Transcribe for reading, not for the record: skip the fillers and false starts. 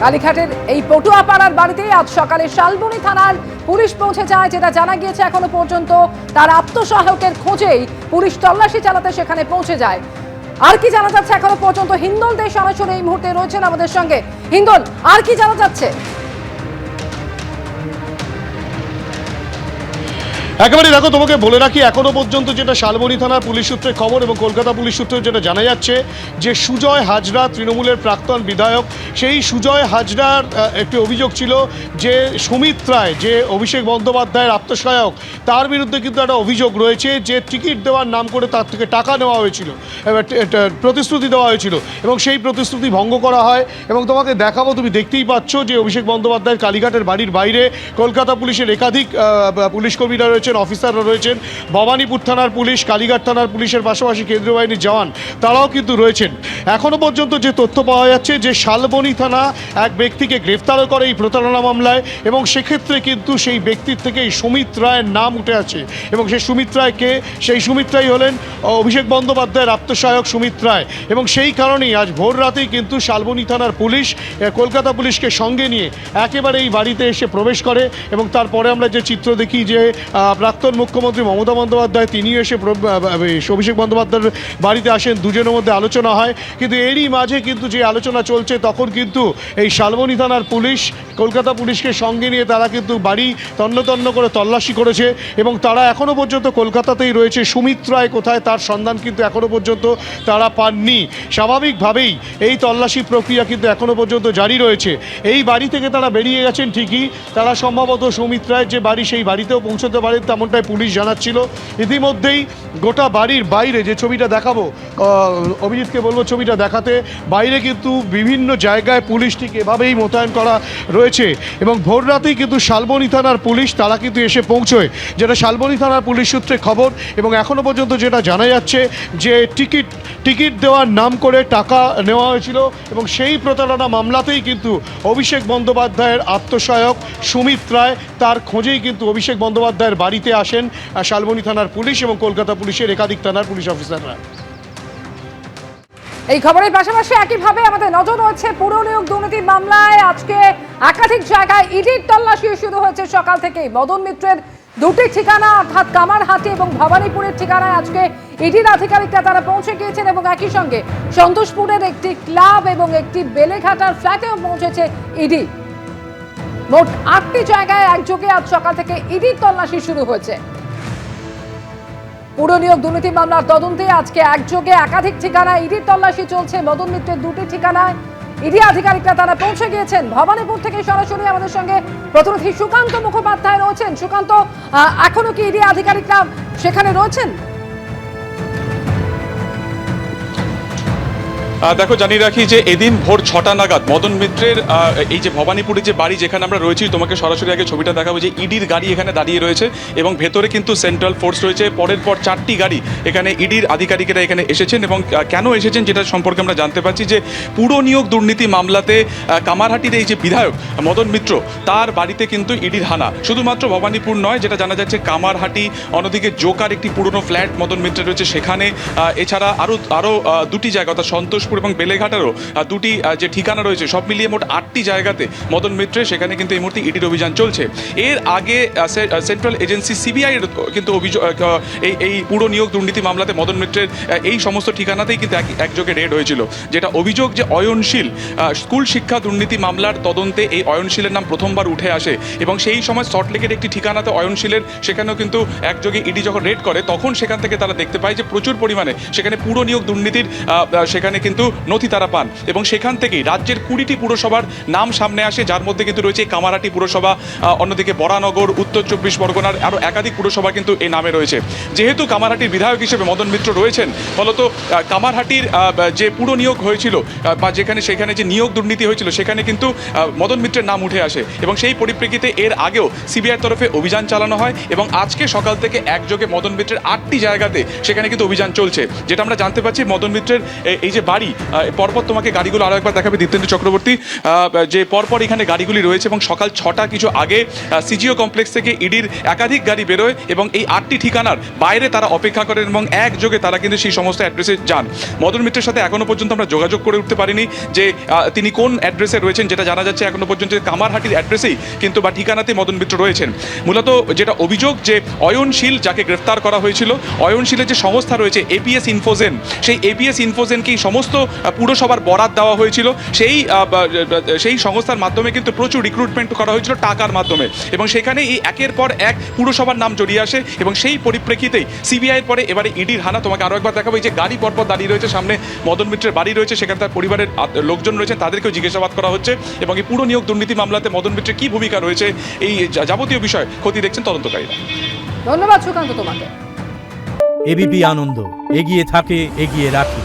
কালীঘাটের এই পটুয়াপাড়ার বাড়িতে আজ সকালে শালবনী থানার পুলিশ পৌঁছে যায়। যেটা জানা গিয়েছে, এখনো পর্যন্ত তার আত্মসহায়কের খোঁজেই পুলিশ তল্লাশি চালাতে সেখানে পৌঁছে যায়। আর কি জানা যাচ্ছে এখনো পর্যন্ত? হিন্দল দে সরাসরি এই মুহূর্তে রয়েছেন আমাদের সঙ্গে। হিন্দল, আর কি জানা যাচ্ছে? একেবারে দেখো, তোমাকে বলে রাখি, এখনো পর্যন্ত যেটা শালবনী থানার পুলিশ সূত্রে খবর এবং কলকাতা পুলিশ সূত্রে যেটা জানা যাচ্ছে যে সুজয় হাজরা, তৃণমূলের প্রাক্তন বিধায়ক, সেই সুজয় হাজরার একটি অভিযোগ ছিল যে সুমিত রায়, যে অভিষেক বন্দ্যোপাধ্যায়ের আত্মসহায়ক, তার বিরুদ্ধে কিন্তু একটা অভিযোগ রয়েছে যে টিকিট দেওয়ার নাম করে তার থেকে টাকা নেওয়া হয়েছিল, প্রতিশ্রুতি দেওয়া হয়েছিল এবং সেই প্রতিশ্রুতি ভঙ্গ করা হয়। এবং তোমাকে দেখাবো, তুমি দেখতেই পাচ্ছ যে অভিষেক বন্দ্যোপাধ্যায়ের কালীঘাটের বাড়ির বাইরে কলকাতা পুলিশের একাধিক পুলিশ কর্মীরা রয়েছেন, অফিসাররা রয়েছেন, ভবানীপুর থানার পুলিশ, কালীঘাট থানার পুলিশের পাশাপাশি কেন্দ্রীয় বাহিনীর জওয়ান তারাও কিন্তু রয়েছেন। এখনো পর্যন্ত যে তথ্য পাওয়া যাচ্ছে যে শালবনী থানা এক ব্যক্তিকে গ্রেফতারও করে এই প্রতারণা মামলায়, এবং সেক্ষেত্রে কিন্তু সেই ব্যক্তির থেকে এই সুমিত রায়ের নাম উঠে আছে। এবং সেই সুমিত রায় কে? সেই সুমিত রায় হলেন অভিষেক বন্দ্যোপাধ্যায়ের আত্মসহায়ক সুমিত রায়। এবং সেই কারণেই আজ ভোর রাতেই কিন্তু শালবনী থানার পুলিশ কলকাতা পুলিশকে সঙ্গে নিয়ে একেবারে এই বাড়িতে এসে প্রবেশ করে। এবং তারপরে আমরা যে চিত্র দেখি যে প্রাক্তন মুখ্যমন্ত্রী মমতা বন্দ্যোপাধ্যায় তিনিও এসে অভিষেক বন্দ্যোপাধ্যায়ের বাড়িতে আসেন, দুজনের মধ্যে আলোচনা হয়। কিন্তু এরই মাঝে কিন্তু যে আলোচনা চলছে তখন কিন্তু এই শালবনী থানার পুলিশ কলকাতা পুলিশকে সঙ্গে নিয়ে তারা কিন্তু বাড়ি তন্ন করে তল্লাশি করেছে এবং তারা এখনও পর্যন্ত কলকাতাতেই রয়েছে। সুমিত রায় কোথায় তার সন্ধান কিন্তু এখনও পর্যন্ত তারা পাননি। স্বাভাবিকভাবেই এই তল্লাশি প্রক্রিয়া কিন্তু এখনও পর্যন্ত জারি রয়েছে। এই বাড়ি থেকে তারা বেরিয়ে গেছেন ঠিকই, তারা সম্ভবত সুমিত রায়ের যে বাড়ি সেই বাড়িতেও পৌঁছতে পারে তেমনটাই পুলিশ জানাচ্ছিল। ইতিমধ্যেই গোটা বাড়ির বাইরে যে ছবিটা দেখাবো, অভিজিৎকে বলবো ছবিটা দেখাতে, বাইরে কিন্তু বিভিন্ন জায়গায় পুলিশ ঠিক এভাবেই মোতায়েন করা রয়েছে। এবং ভোর রাতেই কিন্তু শালবনী থানার পুলিশ তারা কিন্তু এসে পৌঁছয়, যেটা শালবনী থানার পুলিশ সূত্রে খবর। এবং এখনও পর্যন্ত যেটা জানা যাচ্ছে যে টিকিট দেওয়ার নাম করে টাকা নেওয়া হয়েছিল এবং সেই প্রতারণা মামলাতেই কিন্তু অভিষেক বন্দ্যোপাধ্যায়ের আত্মসহায়ক সুমিত রায়, তার খোঁজেই কিন্তু অভিষেক বন্দ্যোপাধ্যায়ের বাড়িতে আসেন শালবনী থানার পুলিশ এবং কলকাতা পুলিশের একাধিক থানার পুলিশ অফিসাররা। এই খবরের পাশাপাশি একইভাবে আমাদের নজর রয়েছে পুর নিয়োগ দুর্নীতি মামলায়। আজকে একাধিক জায়গায় ইডির তল্লাশি শুরু হয়েছে সকাল থেকেই। মদন মিত্রের দুটি ঠিকানা অর্থাৎ কামারহাটি এবং ভবানীপুরের ঠিকানায় আজকে ইডির আধিকারিকরা তারা পৌঁছে গিয়েছেন এবং একই সঙ্গে সন্তোষপুরের একটি ক্লাব এবং একটি বেলেঘাটার ফ্ল্যাটেও পৌঁছেছে ইডি। মোট ৮টি জায়গায় একযোগে আজ সকাল থেকে ইডির তল্লাশি শুরু হয়েছে। পুর নিয়োগ দুর্নীতি মামলার তদন্তে আজকে একযোগে একাধিক ঠিকানায় ইডির তল্লাশি চলছে। মদন মিত্রের দুটি ঠিকানায় ইডি আধিকারিকরা তারা পৌঁছে গিয়েছেন। ভবানীপুর থেকে সরাসরি আমাদের সঙ্গে প্রতিনিধি সুকান্ত মুখোপাধ্যায় রয়েছেন। সুকান্ত, এখনো কি ইডি আধিকারিকরা সেখানে রয়েছেন? দেখো, জানিয়ে রাখি যে এদিন ভোর 6টা নাগাদ মদন মিত্রের এই যে ভবানীপুরের যে বাড়ি যেখানে আমরা রয়েছি, তোমাকে সরাসরি আগে ছবিটা দেখাবো যে ইডির গাড়ি এখানে দাঁড়িয়ে রয়েছে এবং ভেতরে কিন্তু সেন্ট্রাল ফোর্স রয়েছে। পরের পর 4টি গাড়ি এখানে ইডির আধিকারিকেরা এখানে এসেছেন এবং কেন এসেছেন যেটা সম্পর্কে আমরা জানতে পারছি যে পুর নিয়োগ দুর্নীতি মামলাতে কামারহাটির এই যে বিধায়ক মদন মিত্র, তার বাড়িতে কিন্তু ইডির হানা। শুধুমাত্র ভবানীপুর নয়, যেটা জানা যাচ্ছে কামারহাটি, অন্যদিকে জোকার একটি পুরনো ফ্ল্যাট মদন মিত্রের রয়েছে সেখানে। এছাড়া আরও দুটি জায়গা অর্থাৎ সন্তোষপুর এবং বেলেঘাটারও দুটি যে ঠিকানা রয়েছে, সব মিলিয়ে মোট 8টি জায়গাতে মদন মিত্রের সেখানে কিন্তু এই মুহূর্তে ইডির অভিযান চলছে। এর আগে সেন্ট্রাল এজেন্সি সিবিআই কিন্তু অভিযোগ এই পুর নিয়োগ দুর্নীতি মামলাতে মদন মিত্রের এই সমস্ত ঠিকানাতেই কিন্তু একযোগে রেড হয়েছিল। যেটা অভিযোগ যে অয়নশীল স্কুল শিক্ষা দুর্নীতি মামলার তদন্তে এই অয়নশীলের নাম প্রথমবার উঠে আসে এবং সেই সময় সল্টলেকের একটি ঠিকানাতে অয়নশীলের সেখানেও কিন্তু একযোগে ইডি যখন রেড করে তখন সেখান থেকে তারা দেখতে পায় যে প্রচুর পরিমাণে সেখানে পুর নিয়োগ দুর্নীতির সেখানে কিন্তু নথি তারা পান এবং সেখান থেকেই রাজ্যের 20টি পুরসভার নাম সামনে আসে, যার মধ্যে কিন্তু রয়েছে কামারহাটি পুরসভা, অন্যদিকে বরানগর, উত্তর 24 পরগনার আরও একাধিক পুরসভা কিন্তু এই নামে রয়েছে। যেহেতু কামারহাটির বিধায়ক হিসেবে মদন মিত্র রয়েছেন, ফলত কামারহাটির যে পুর নিয়োগ হয়েছিল বা সেখানে যে নিয়োগ দুর্নীতি হয়েছিল সেখানে কিন্তু মদন মিত্রের নাম উঠে আসে এবং সেই পরিপ্রেক্ষিতে এর আগেও সিবিআইয়ের তরফে অভিযান চালানো হয় এবং আজকে সকাল থেকে একযোগে মদন মিত্রের 8টি জায়গাতে সেখানে কিন্তু অভিযান চলছে। যেটা আমরা জানতে পারছি, মদন মিত্রের এই যে বাড়ি পরপর তোমাকে গাড়িগুলো আরও একবার দেখাবে দীপ্তেন্দু চক্রবর্তী, যে পরপর এখানে গাড়িগুলি রয়েছে এবং সকাল 6টা কিছু আগে সিজিও কমপ্লেক্স থেকে ইডির একাধিক গাড়ি বেরোয় এবং এই 8টি ঠিকানার বাইরে তারা অপেক্ষা করেন এবং একযোগে তারা কিন্তু সেই সমস্ত অ্যাড্রেসে যান। মদন মিত্রের সাথে এখনো পর্যন্ত আমরা যোগাযোগ করে উঠতে পারিনি যে তিনি কোন অ্যাড্রেসে রয়েছেন, যেটা জানা যাচ্ছে এখনো পর্যন্ত কামারহাটির অ্যাড্রেসেই কিন্তু বা ঠিকানাতে মদন মিত্র রয়েছেন। মূলত যেটা অভিযোগ যে অয়নশীল যাকে গ্রেফতার করা হয়েছিল, অয়নশীলের যে সংস্থা রয়েছে এপিএস ইনফোজেন, সেই এপিএস ইনফোজেনকেই সমস্ত পুরসভার বরাত দেওয়া হয়েছিল। সেই সংস্থার মাধ্যমে কিন্তু প্রচুর রিক্রুটমেন্ট করা হয়েছিল টাকার মাধ্যমে এবং সেখানে এই একের পর এক পুরসভার নাম জড়িয়ে আসে এবং সেই পরিপ্রেক্ষিতেই সিবিআইয়ের পরে এবারে ইডির হানা। তোমাকে আরও একবার দেখাবো, এই যে গাড়ি পরপর দাঁড়িয়ে রয়েছে, সামনে মদন মিত্রের বাড়ি রয়েছে, সেখানে তার পরিবারের লোকজন রয়েছেন, তাদেরকেও জিজ্ঞাসাবাদ করা হচ্ছে এবং এই পুরো নিয়োগ দুর্নীতি মামলাতে মদন মিত্রের কী ভূমিকা রয়েছে এই যাবতীয় বিষয় খতিয়ে দেখছেন তদন্তকারীরা। ধন্যবাদ সুকান্ত তোমাকে। এবিপি আনন্দ, এগিয়ে থাকে, এগিয়ে রাখে।